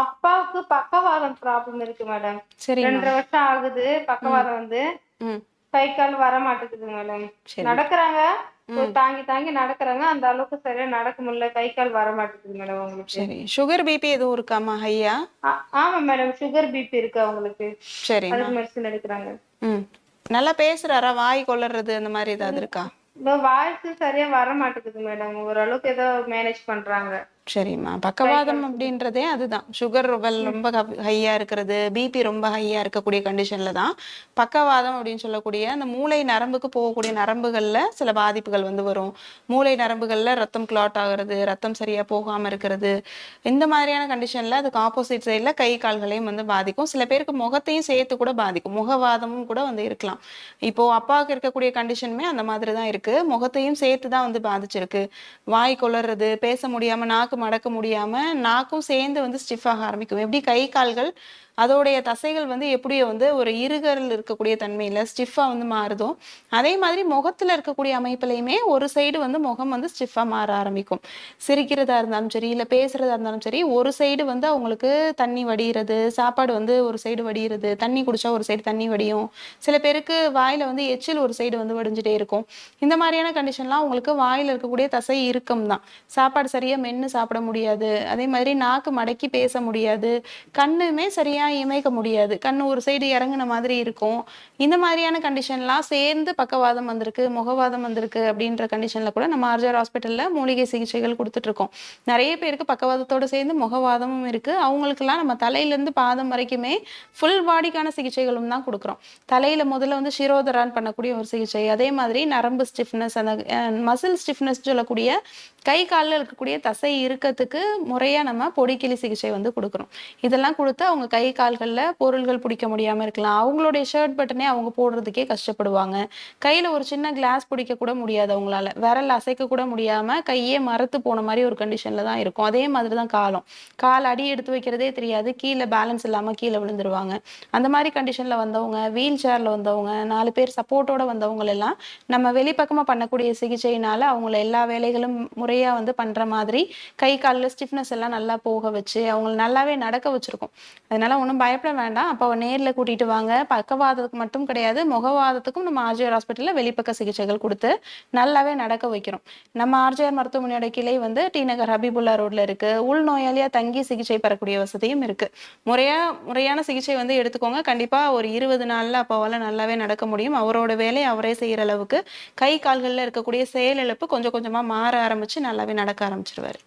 அப்பாவுக்கு பக்கவாதம் ப்ராப்ளம் இருக்கு மேடம். சரிம்மா. 2.5 வருஷம் ஆகுது ம். பக்கவாதம் வந்து. ம். கை, கால் வர மாட்டேங்குது மேடம். சரி. நடக்குறாங்க. ம். தாங்கி தாங்கி நடக்குறாங்க. அந்த அளவுக்கு சரியா நடக்க முடியல. கை, கால் வர மாட்டேங்குது மேடம் அவங்களுக்கு. சரி. சுகர், பிபி எதுவும் இருக்காம்மா ஹையா? ஆமா மேடம். சுகர், பிபி இருக்கு அவங்களுக்கு. சரிம்மா. அதுக்கு மெடிசன் எடுக்குறாங்க. ம். நல்லா பேசுறாரா? வாய் கொளறது அந்த மாரி ஏதாவது இருக்கா? வாய்ஸ் சரியா வர மாட்டேங்குது மேடம். ஓரளவுக்கு ஏதோ மேனேஜ் பண்றாங்க. சரிம்மா. கை, பக்கவாதம் கால் அப்படின்றதே அதுதான். சுகர் ம். ரொம்ப ஹையா இருக்கிறது, பிபி ரொம்ப ஹையா இருக்கக்கூடிய கண்டிஷன்ல தான் பக்கவாதம் அப்படின்னு சொல்லக்கூடிய அந்த மூளை நரம்புக்கு போகக்கூடிய நரம்புகள்ல சில பாதிப்புகள் வந்து வரும். மூளை நரம்புகள்ல ரத்தம் கிளாட் ஆகுறது, ரத்தம் சரியா போகாம இருக்கிறது. இந்த மாதிரியான கண்டிஷன்ல அதுக்கு ஆப்போசிட் சைட்ல கை கால்களையும் வந்து பாதிக்கும். சில பேருக்கு முகத்தையும் சேர்த்து கூட பாதிக்கும். முகவாதமும் கூட வந்து இருக்கலாம். இப்போ அப்பாவுக்கு இருக்கக்கூடிய கண்டிஷனுமே அந்த மாதிரி தான் இருக்கு. முகத்தையும் சேர்த்து தான் வந்து பாதிச்சிருக்கு. வாய் கொளறது, பேச முடியாம நாக்கு மடக்க முடியாம நாக்கும் சேர்ந்து வந்து ஸ்டிஃப் ஆக ஆரம்பிக்கும். எப்படி கை கால்கள் அதோடைய தசைகள் வந்து எப்படி வந்து ஒரு இருகல் இருக்கக்கூடிய தன்மையில ஸ்டிஃபா வந்து மாறுதோ அதே மாதிரி முகத்துல இருக்கக்கூடிய அமைப்புலையுமே ஒரு சைடு வந்து முகம் வந்து ஸ்டிஃபா மாற ஆரம்பிக்கும். சிரிக்கிறதா இருந்தாலும் சரி இல்ல பேசுறதா இருந்தாலும் சரி ஒரு சைடு வந்து அவங்களுக்கு தண்ணி வடிகிறது, சாப்பாடு வந்து ஒரு சைடு வடிகிறது, தண்ணி குடிச்சா ஒரு சைடு தண்ணி வடியும். சில பேருக்கு வாயில வந்து எச்சில் ஒரு சைடு வந்து வடிஞ்சிட்டே இருக்கும். இந்த மாதிரியான கண்டிஷன்லாம் உங்களுக்கு வாயில இருக்கக்கூடிய தசை இறுக்கம் தான். சாப்பாடு சரியா மென்னு சாப்பிட முடியாது. அதே மாதிரி நாக்கு மடக்கி பேச முடியாது. கண்ணுமே சரியா இமைக்க முடியாது. கண்ணு ஒரு சைடு இறங்குன மாதிரி இருக்கும். இந்த மாதிரியான கண்டிஷன்லாம் சேர்ந்து பக்கவாதம் வந்திருக்கு, முகவாதம் வந்திருக்கு அப்படின்ற கண்டிஷன்ல கூட நம்ம ஆர்ஜிஆர் ஹாஸ்பிட்டல்ல மூலிகை சிகிச்சைகள் குடுத்துட்டு இருக்கோம். நெறைய பேருக்கு பக்கவாதத்தோட சேர்ந்து முகவாதமும் இருக்கு. அவங்களுக்கெல்லாம் நம்ம தலையிலேருந்து பாதம் வரைக்குமே ஃபுல் பாடிக்கான சிகிச்சைகளும் தான் குடுக்குறோம். தலையில முதல்ல வந்து சிரோதரான் பண்ணக்கூடிய ஒரு சிகிச்சை. அதே மாதிரி நரம்பு ஸ்டிஃப்னஸ் அந்த மசில் ஸ்டிஃப்னஸ் சொல்லக்கூடிய கை கால்ல இருக்கக்கூடிய தசை இறுக்கத்துக்கு முறையா நம்ம பொடிக்கிழி சிகிச்சை வந்து குடுக்குறோம். இதெல்லாம் குடுத்து அவங்க கை கால்கள்ல பொருள்கள் பிடிக்க முடியாம இருக்கலாம். அவங்களுடைய ஷர்ட் பட்டனே அவங்க போடுறதுக்கே கஷ்டப்படுவாங்க. கையில ஒரு சின்ன கிளாஸ் பிடிக்க கூட முடியாது அவங்களால. விரல் அசைக்க கூட முடியாம கையே மரத்து போன மாரி ஒரு கண்டிஷன்ல தான் இருக்கும். அதே மாதிரி தான் காலும். கால் அடி எடுத்து வைக்கிறதே தெரியாது. கீழ பேலன்ஸ் இல்லாம கீழ விழுந்துருவாங்க. அந்த மாரி கண்டிஷன்ல வந்தவங்க, வீல் சேர்ல வந்தவங்க, 4 பேர் சப்போர்ட்டோட வந்தவங்க எல்லாம் நம்ம வெளிப்பக்கமா பண்ணக்கூடிய சிகிச்சையினால அவங்கள எல்லா வேலைகளும் முறையா வந்து பண்ற மாதிரி கை கால்ல ஸ்டிஃப்னஸ் எல்லாம் நல்லா போக வச்சு அவங்கள நல்லாவே நடக்க வச்சிருக்கோம். அதனால ஒண்ணும் பயப்பட வேண்டாம். அப்ப நேர்ல கூட்டிட்டு வாங்க. பக்கவாதத்துக்கு மட்டும் கிடையாது, முகவாதத்துக்கும் நம்ம ஆர்ஜிஆர் ஹாஸ்பிட்டல்ல வெளிப்பக்க சிகிச்சைகள் குடுத்து நல்லாவே நடக்க வைக்கிறோம். நம்ம ஆர்ஜிஆர் மருத்துவமனையோட கிளை வந்து டி நகர் ஹபீபுல்லா ரோட்ல இருக்கு. உள்நோயாளியா தங்கி சிகிச்சை பெறக்கூடிய வசதியும் இருக்கு. முறையான சிகிச்சை வந்து எடுத்துக்கோங்க. கண்டிப்பா ஒரு 20 நாள்ல அப்பாவால நல்லாவே நடக்க முடியும். அவரோட வேலைய அவரே செய்யற அளவுக்கு கை கால்கள்ல இருக்கக்கூடிய செயலிழப்பு கொஞ்சம் கொஞ்சமா மாற ஆரம்பிச்சு நல்லாவே நடக்க ஆரம்பிச்சுருவாரு.